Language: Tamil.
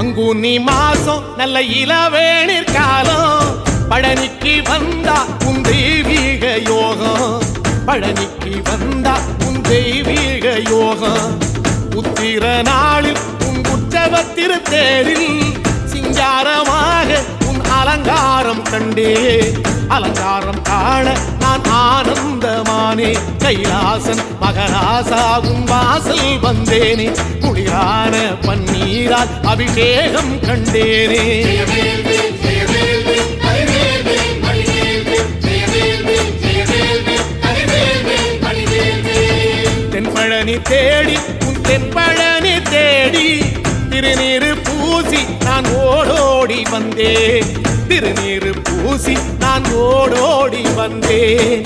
பங்குனி மாசம் நல்ல இளவேணிற் காலம் பழனிக்கு வந்தா உன் தெய்வீக யோகம் பழனிக்கு வந்தா உன் தெய்வீக யோகம் உத்திர நாளில் உன் உற்சவ திருத்தேரில் சிங்காரமாக உன் அலங்காரம் கண்டே அலங்காரம் காண நான் ஆனந்தமானே கைலாசன் மகராசாவும் வாசல் வந்தேனே குளிரான பன்னீரால் அபிஷேகம் கண்டேனே தென்பழனி தேடி உன் தென்பழனி தேடி திருநீரு பூசி நான் ஓடோடி வந்தேன் திருநீரு பூசி நான் ஓடோடி வந்தேன்